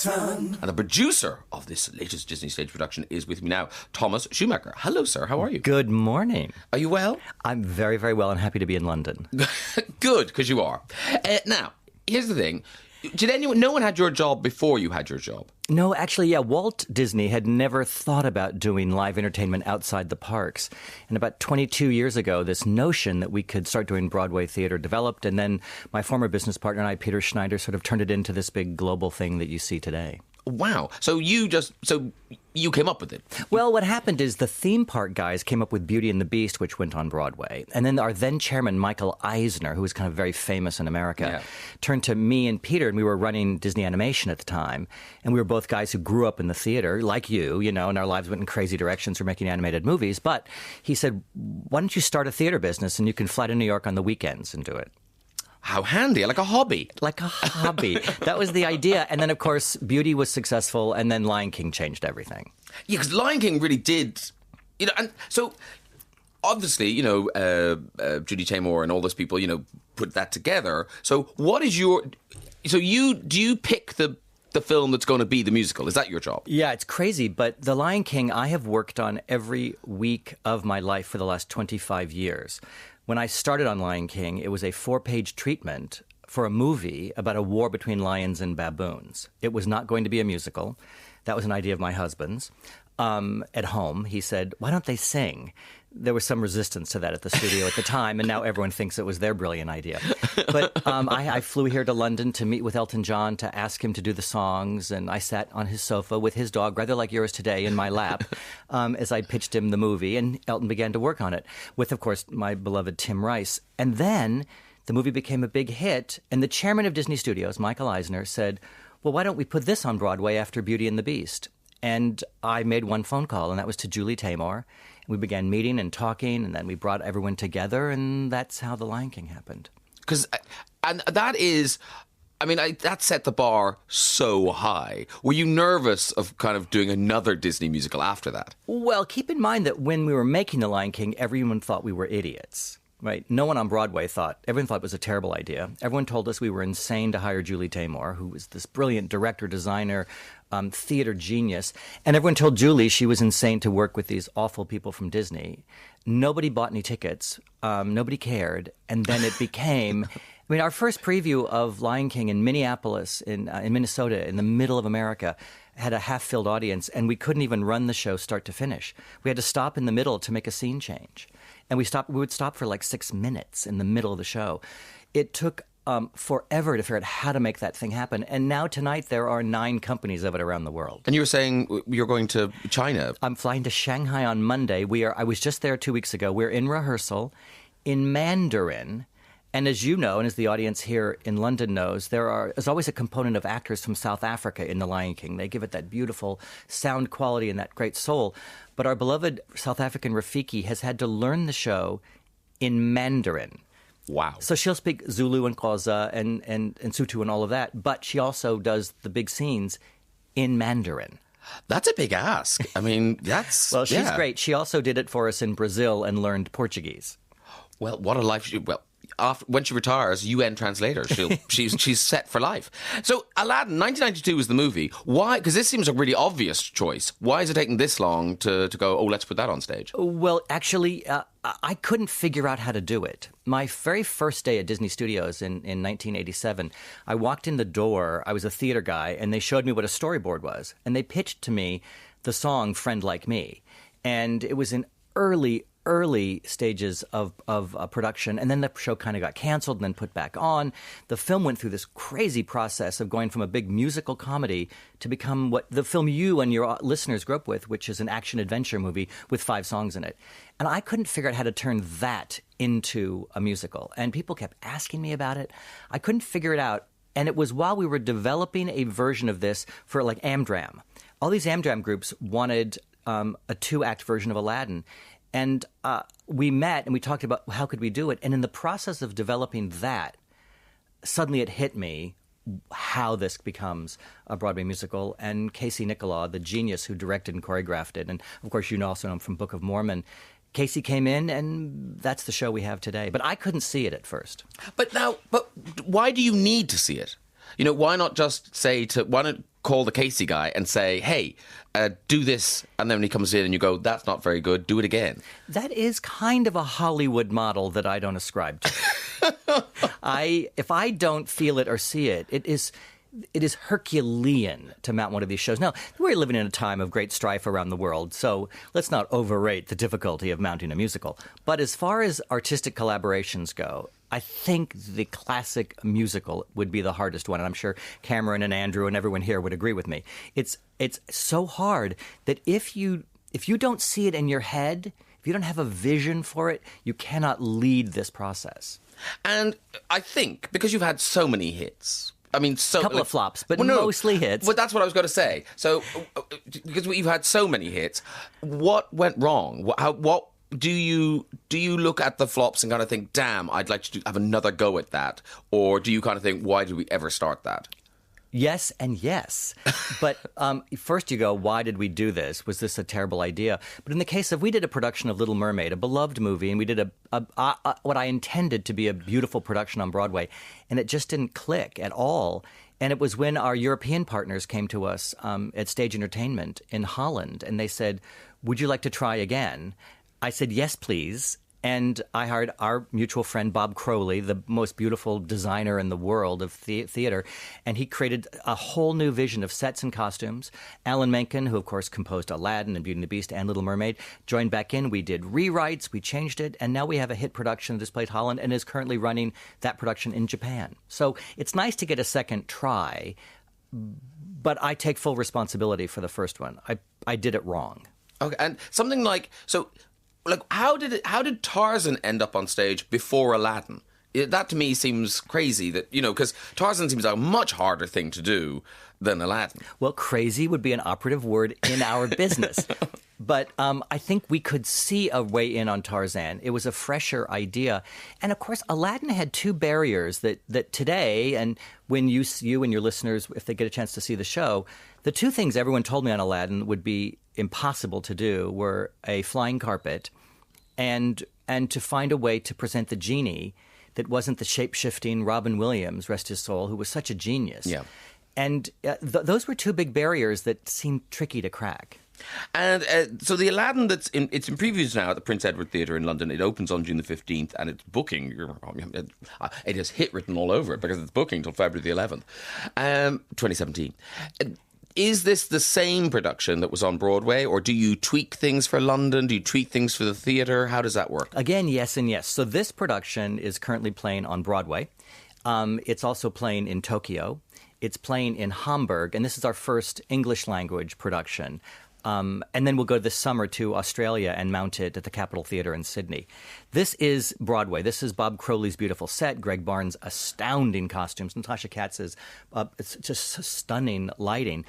Norton. And the producer of this latest Disney stage production is with me now, Thomas Schumacher. Hello, sir. How are you? Good morning. Are you well? I'm very, very well and happy to be in London. Good, because you are. Now, here's the thing. No one had your job before you had your job? No, actually, yeah, Walt Disney had never thought about doing live entertainment outside the parks. And about 22 years ago, this notion that we could start doing Broadway theater developed. And then my former business partner and I, Peter Schneider, sort of turned it into this big global thing that you see today. Wow. So you came up with it? Well, what happened is the theme park guys came up with Beauty and the Beast, which went on Broadway. And then our then chairman, Michael Eisner, who was kind of very famous in America, turned to me and Peter, and we were running Disney Animation at the time. And we were both guys who grew up in the theater, like you know, and our lives went in crazy directions for making animated movies. But he said, why don't you start a theater business and you can fly to New York on the weekends and do it? How handy, like a hobby. Like a hobby. That was the idea. And then, of course, Beauty was successful, and then Lion King changed everything. Yeah, because Lion King really did, and so obviously, Judy Taymor and all those people, put that together. So what is do you pick the film that's going to be the musical? Is that your job? Yeah, it's crazy, but The Lion King I have worked on every week of my life for the last 25 years. When I started on Lion King, it was a 4-page treatment for a movie about a war between lions and baboons. It was not going to be a musical. That was an idea of my husband's. At home, he said, why don't they sing? There was some resistance to that at the studio at the time, and now everyone thinks it was their brilliant idea. But I flew here to London to meet with Elton John to ask him to do the songs, and I sat on his sofa with his dog, rather like yours today, in my lap, as I pitched him the movie, and Elton began to work on it with, of course, my beloved Tim Rice. And then the movie became a big hit, and the chairman of Disney Studios, Michael Eisner, said, well, why don't we put this on Broadway after Beauty and the Beast? And I made one phone call, and that was to Julie Taymor. We began meeting and talking, and then we brought everyone together, and that's how The Lion King happened. And that is, that set the bar so high. Were you nervous of kind of doing another Disney musical after that? Well, keep in mind that when we were making The Lion King, everyone thought we were idiots. Right. No one on Broadway everyone thought it was a terrible idea. Everyone told us we were insane to hire Julie Taymor, who was this brilliant director, designer, theater genius. And everyone told Julie she was insane to work with these awful people from Disney. Nobody bought any tickets. Nobody cared. And then it became... our first preview of Lion King in Minneapolis, in Minnesota, in the middle of America, had a half-filled audience, and we couldn't even run the show start to finish. We had to stop in the middle to make a scene change. And we would stop for like 6 minutes in the middle of the show. It took forever to figure out how to make that thing happen. And now tonight there are 9 companies of it around the world. And you were saying you're going to China. I'm flying to Shanghai on Monday. I was just there 2 weeks ago. We're in rehearsal in Mandarin. And as you know, and as the audience here in London knows, there's always a component of actors from South Africa in The Lion King. They give it that beautiful sound quality and that great soul. But our beloved South African Rafiki has had to learn the show in Mandarin. Wow. So she'll speak Zulu and Xhosa and Sotho and all of that, but she also does the big scenes in Mandarin. That's a big ask. That's... Well, she's great. She also did it for us in Brazil and learned Portuguese. Well, what a life. When she retires, UN translator, she's set for life. So Aladdin, 1992 was the movie. Why? Because this seems a really obvious choice. Why is it taking this long to go, let's put that on stage? Well, actually, I couldn't figure out how to do it. My very first day at Disney Studios in 1987, I walked in the door. I was a theater guy, and they showed me what a storyboard was. And they pitched to me the song Friend Like Me. And it was in early stages of production, and then the show kind of got canceled and then put back on. The film went through this crazy process of going from a big musical comedy to become what the film you and your listeners grew up with, which is an action-adventure movie with 5 songs in it. And I couldn't figure out how to turn that into a musical. And people kept asking me about it. I couldn't figure it out. And it was while we were developing a version of this for like Amdram. All these Amdram groups wanted a 2-act version of Aladdin. And we met and we talked about how could we do it. And in the process of developing that, suddenly it hit me how this becomes a Broadway musical. And Casey Nicholaw, the genius who directed and choreographed it, and of course you also know him from Book of Mormon, Casey came in, and that's the show we have today. But I couldn't see it at first. But why do you need to see it? Why not just why not call the Casey guy and say, hey, do this, and then when he comes in and you go, that's not very good, do it again. That is kind of a Hollywood model that I don't ascribe to. If I don't feel it or see it, it is Herculean to mount one of these shows. Now, we're living in a time of great strife around the world, so let's not overrate the difficulty of mounting a musical. But as far as artistic collaborations go, I think the classic musical would be the hardest one, and I'm sure Cameron and Andrew and everyone here would agree with me. It's so hard that if you don't see it in your head, if you don't have a vision for it, you cannot lead this process. And I think because you've had so many hits, I mean, a couple of flops, but mostly hits. But that's what I was going to say. So, because you've had so many hits, what went wrong? What do you look at the flops and kind of think, damn, I'd like to have another go at that? Or do you kind of think, why did we ever start that? Yes and yes. But first you go, why did we do this? Was this a terrible idea? But in the case of, we did a production of Little Mermaid, a beloved movie, and we did what I intended to be a beautiful production on Broadway, and it just didn't click at all. And it was when our European partners came to us at Stage Entertainment in Holland, and they said, would you like to try again? I said, yes, please. And I hired our mutual friend, Bob Crowley, the most beautiful designer in the world of theater. And he created a whole new vision of sets and costumes. Alan Menken, who, of course, composed Aladdin and Beauty and the Beast and Little Mermaid, joined back in. We did rewrites. We changed it. And now we have a hit production that displayed Holland and is currently running that production in Japan. So it's nice to get a second try. But I take full responsibility for the first one. I did it wrong. Okay. And something like... so. Like, how did Tarzan end up on stage before Aladdin? That to me seems crazy that, because Tarzan seems like a much harder thing to do than Aladdin. Well, crazy would be an operative word in our business. But I think we could see a way in on Tarzan. It was a fresher idea. And of course, Aladdin had two barriers that today, and when you and your listeners, if they get a chance to see the show, the two things everyone told me on Aladdin would be impossible to do were a flying carpet and to find a way to present the genie that wasn't the shape-shifting Robin Williams, rest his soul, who was such a genius. Yeah. And those were two big barriers that seemed tricky to crack. And so the Aladdin it's in previews now at the Prince Edward Theatre in London. It opens on June the 15th, and it's booking. It has hit written all over it because it's booking till February the 11th, 2017. Is this the same production that was on Broadway, or do you tweak things for London? Do you tweak things for the theatre? How does that work? Again, yes and yes. So this production is currently playing on Broadway. It's also playing in Tokyo. It's playing in Hamburg, and this is our first English language production. And then we'll go this summer to Australia and mount it at the Capitol Theatre in Sydney. This is Broadway. This is Bob Crowley's beautiful set, Greg Barnes' astounding costumes, Natasha Katz's it's just stunning lighting.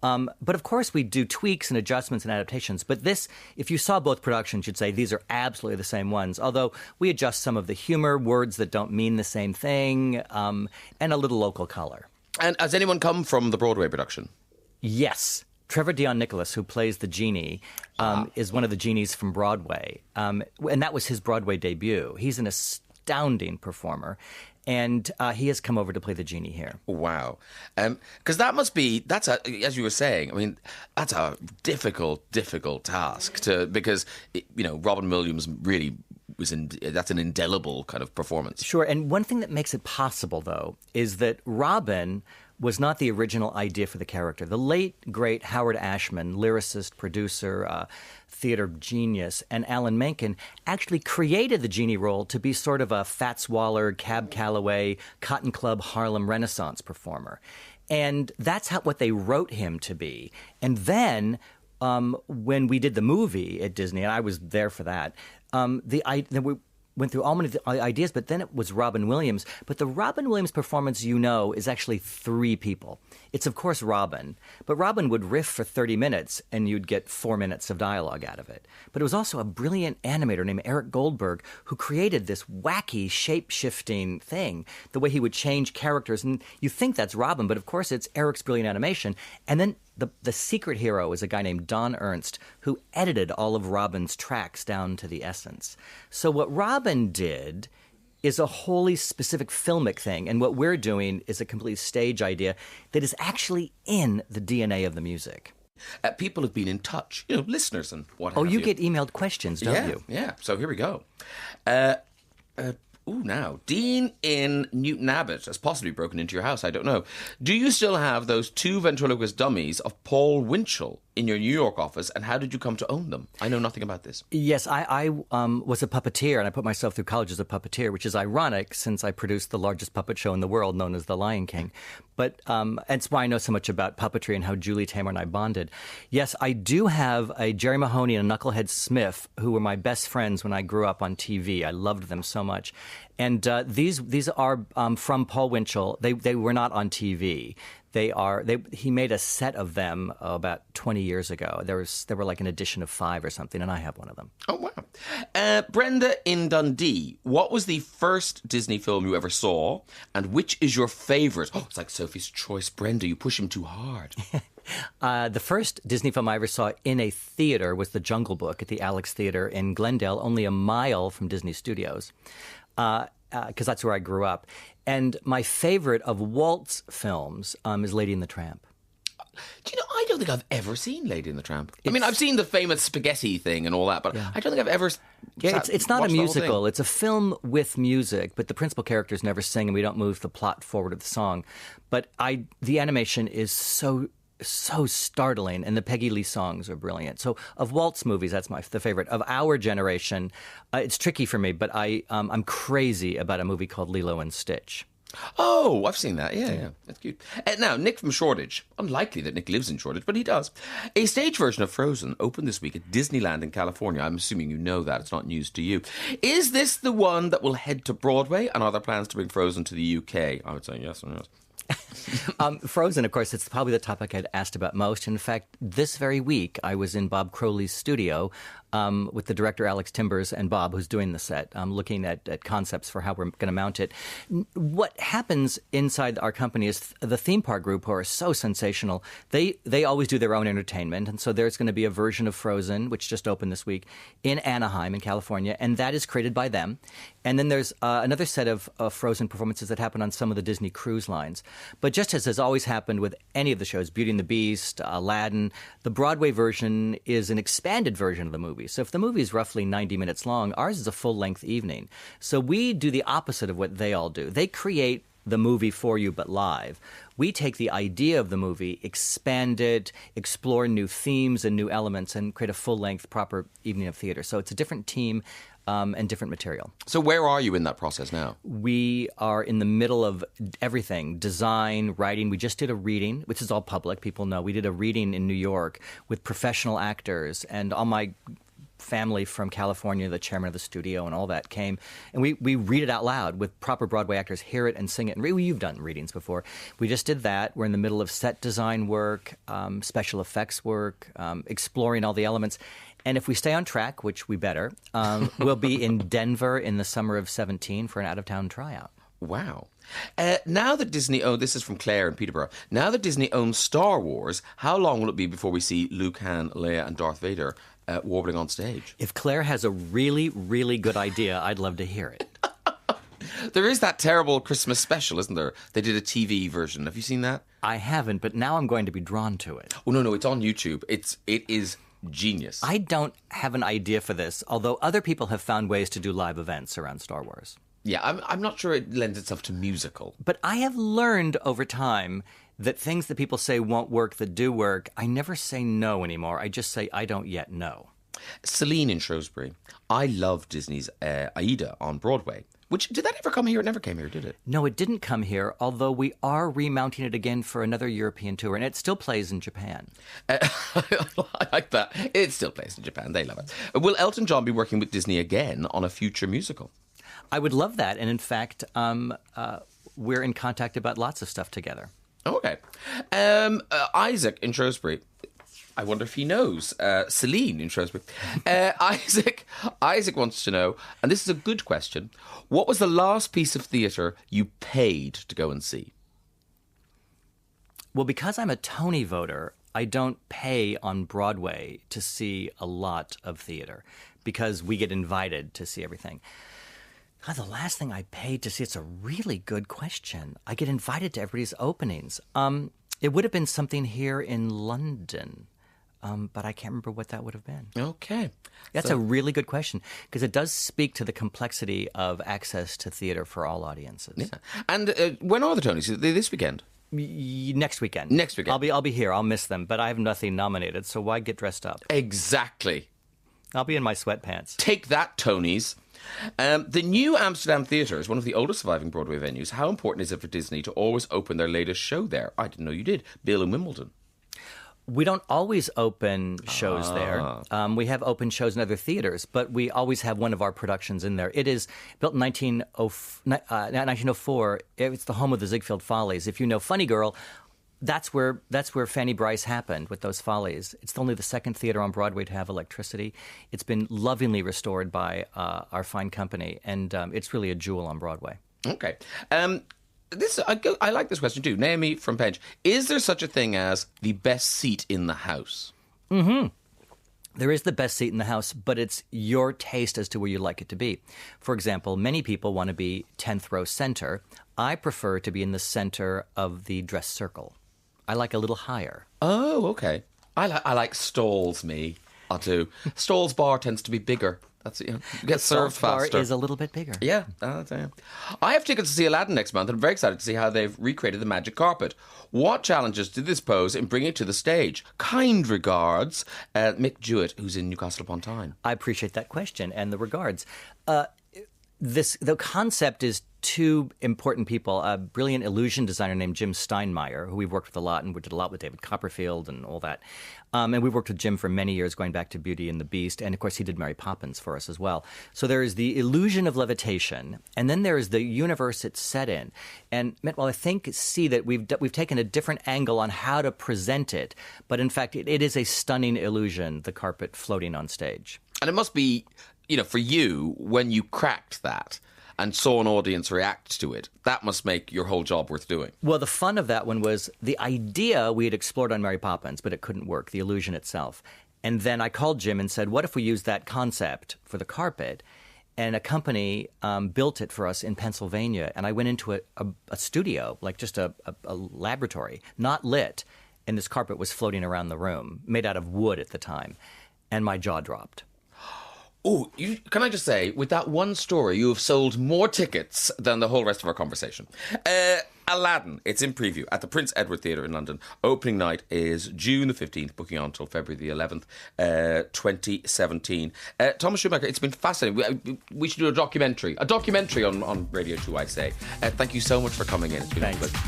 But of course, we do tweaks and adjustments and adaptations. But this, if you saw both productions, you'd say these are absolutely the same ones, although we adjust some of the humor, words that don't mean the same thing, and a little local color. And has anyone come from the Broadway production? Yes. Trevor Dion Nicholas, who plays the genie, is one of the genies from Broadway. And that was his Broadway debut. He's an astounding performer. And he has come over to play the genie here. Wow. Because as you were saying, I mean, that's a difficult task because Robin Williams really that's an indelible kind of performance. Sure. And one thing that makes it possible, though, is that Robin was not the original idea for the character. The late, great Howard Ashman, lyricist, producer, theater genius, and Alan Menken actually created the genie role to be sort of a Fats Waller, Cab Calloway, Cotton Club Harlem Renaissance performer. And that's what they wrote him to be. And then when we did the movie at Disney, and I was there for that, we went through all many ideas, but then it was Robin Williams. But the Robin Williams performance, is actually three people. It's, of course, Robin. But Robin would riff for 30 minutes, and you'd get 4 minutes of dialogue out of it. But it was also a brilliant animator named Eric Goldberg who created this wacky, shape-shifting thing, the way he would change characters. And you think that's Robin, but, of course, it's Eric's brilliant animation. And then the secret hero is a guy named Don Ernst, who edited all of Robin's tracks down to the essence. So what Robin did is a wholly specific filmic thing. And what we're doing is a complete stage idea that is actually in the DNA of the music. People have been in touch, listeners and what Oh, have you get emailed questions, don't you? Yeah. So here we go. Now, Dean in Newton Abbot has possibly broken into your house. I don't know. Do you still have those 2 ventriloquist dummies of Paul Winchell in your New York office, and how did you come to own them? I know nothing about this. Yes, I was a puppeteer, and I put myself through college as a puppeteer, which is ironic since I produced the largest puppet show in the world, known as The Lion King. But that's why I know so much about puppetry and how Julie Taymor and I bonded. Yes, I do have a Jerry Mahoney and a Knucklehead Smith, who were my best friends when I grew up on TV. I loved them so much. And these are from Paul Winchell. They were not on TV. He made a set of them about 20 years ago. There were like an edition of 5 or something, and I have one of them. Oh, wow. Brenda in Dundee, what was the first Disney film you ever saw, and which is your favourite? Oh, it's like Sophie's Choice. Brenda, you push him too hard. The first Disney film I ever saw in a theater was The Jungle Book at the Alex Theater in Glendale, only a mile from Disney Studios, because that's where I grew up. And my favorite of Walt's films is Lady and the Tramp. Do you know, I don't think I've ever seen Lady and the Tramp. I mean, I've seen the famous spaghetti thing and all that, but I don't think I've ever... It's not a musical. It's a film with music, but the principal characters never sing, and we don't move the plot forward of the song. But the animation is so startling, and the Peggy Lee songs are brilliant. So of Walt's movies, that's the favorite. Of our generation, it's tricky for me, but I'm crazy about a movie called Lilo and Stitch. Oh, I've seen that. Yeah. That's cute. Now, Nick from Shoreditch. Unlikely that Nick lives in Shoreditch, but he does. A stage version of Frozen opened this week at Disneyland in California. I'm assuming you know that. It's not news to you. Is this the one that will head to Broadway? And are there plans to bring Frozen to the UK? I would say yes or no. Frozen, of course, it's probably the topic I'd asked about most. In fact, this very week, I was in Bob Crowley's studio with the director, Alex Timbers, and Bob, who's doing the set, looking at concepts for how we're going to mount it. What happens inside our company is the theme park group, who are so sensational, they always do their own entertainment. And so there's going to be a version of Frozen, which just opened this week, in Anaheim, in California, and that is created by them. And then there's another set of Frozen performances that happen on some of the Disney cruise lines. But just as has always happened with any of the shows, Beauty and the Beast, Aladdin, the Broadway version is an expanded version of the movie. So if the movie is roughly 90 minutes long, ours is a full-length evening. So we do the opposite of what they all do. They create the movie for you, but live. We take the idea of the movie, expand it, explore new themes and new elements, and create a full-length, proper evening of theater. So it's a different team and different material. So where are you in that process now? We are in the middle of everything, design, writing. We just did a reading, which is all public. People know. We did a reading in New York with professional actors, and all my family from California, the chairman of the studio and all that came, and we read it out loud with proper Broadway actors, hear it and sing it. And you've done readings before. We just did that. We're in the middle of set design work, special effects work, exploring all the elements. And if we stay on track, which we better, we'll be in Denver in the summer of 2017 for an out-of-town tryout. Wow. Now that Disney this is from Claire in Peterborough. Now that Disney owns Star Wars, how long will it be before we see Luke, Han, Leia and Darth Vader warbling on stage? If Claire has a really, really good idea, I'd love to hear it. There is that terrible Christmas special, isn't there? They did a TV version. Have you seen that? I haven't, but now I'm going to be drawn to it. Oh, no, it's on YouTube. It is genius. I don't have an idea for this, although other people have found ways to do live events around Star Wars. Yeah, I'm not sure it lends itself to musical. But I have learned over time that things that people say won't work that do work, I never say no anymore. I just say I don't yet know. Celine in Shrewsbury. I love Disney's Aida on Broadway. Did that ever come here? It never came here, did it? No, it didn't come here, although we are remounting it again for another European tour, and it still plays in Japan. I like that. It still plays in Japan. They love it. Will Elton John be working with Disney again on a future musical? I would love that, and in fact, we're in contact about lots of stuff together. Okay. Isaac in Shrewsbury. I wonder if he knows. Celine in Shrewsbury. Isaac wants to know, and this is a good question, what was the last piece of theatre you paid to go and see? Well, because I'm a Tony voter, I don't pay on Broadway to see a lot of theatre because we get invited to see everything. The last thing I paid to see, it's a really good question. I get invited to everybody's openings. It would have been something here in London, but I can't remember what that would have been. Okay. That's a really good question, because it does speak to the complexity of access to theater for all audiences. Yeah. And when are the Tonys? Are they this weekend? Next weekend. Next weekend. I'll be here. I'll miss them, but I have nothing nominated, so why get dressed up? Exactly. I'll be in my sweatpants. Take that, Tonys. The New Amsterdam Theatre is one of the oldest surviving Broadway venues. How important is it for Disney to always open their latest show there? I didn't know you did. Bill in Wimbledon. We don't always open shows there. We have open shows in other theaters, but we always have one of our productions in there. It is built in 1904. It's the home of the Ziegfeld Follies. If you know Funny Girl, that's where Fanny Bryce happened with those Follies. It's only the second theater on Broadway to have electricity. It's been lovingly restored by our fine company, and it's really a jewel on Broadway. Okay. I like this question too. Naomi from Penge. Is there such a thing as the best seat in the house? Mm-hmm. There is the best seat in the house, but it's your taste as to where you like it to be. For example, many people want to be 10th row center. I prefer to be in the center of the dress circle. I like a little higher. Oh, okay. I like stalls, me. I do. Stalls bar tends to be bigger. That's it. You get served faster. Bar is a little bit bigger. Yeah. I have tickets to see Aladdin next month, and I'm very excited to see how they've recreated the magic carpet. What challenges did this pose in bringing it to the stage? Kind regards, Mick Jewett, who's in Newcastle upon Tyne. I appreciate that question and the regards. The concept is two important people, a brilliant illusion designer named Jim Steinmeier, who we've worked with a lot, and we did a lot with David Copperfield and all that. And we worked with Jim for many years, going back to Beauty and the Beast, and of course he did Mary Poppins for us as well. So there is the illusion of levitation, and then there is the universe it's set in. And I see that we've taken a different angle on how to present it, but in fact it is a stunning illusion, the carpet floating on stage. And it must be, for you, when you cracked that and saw an audience react to it, that must make your whole job worth doing. Well, the fun of that one was the idea we had explored on Mary Poppins, but it couldn't work, the illusion itself. And then I called Jim and said, what if we use that concept for the carpet? And a company built it for us in Pennsylvania. And I went into a studio, like just a laboratory, not lit. And this carpet was floating around the room, made out of wood at the time. And my jaw dropped. Oh, can I just say, with that one story, you have sold more tickets than the whole rest of our conversation. Aladdin, it's in preview at the Prince Edward Theatre in London. Opening night is June the 15th, booking on until February the 11th, 2017. Thomas Schumacher, it's been fascinating. We should do a documentary on Radio 2, I say. Thank you so much for coming in. It's been a pleasure.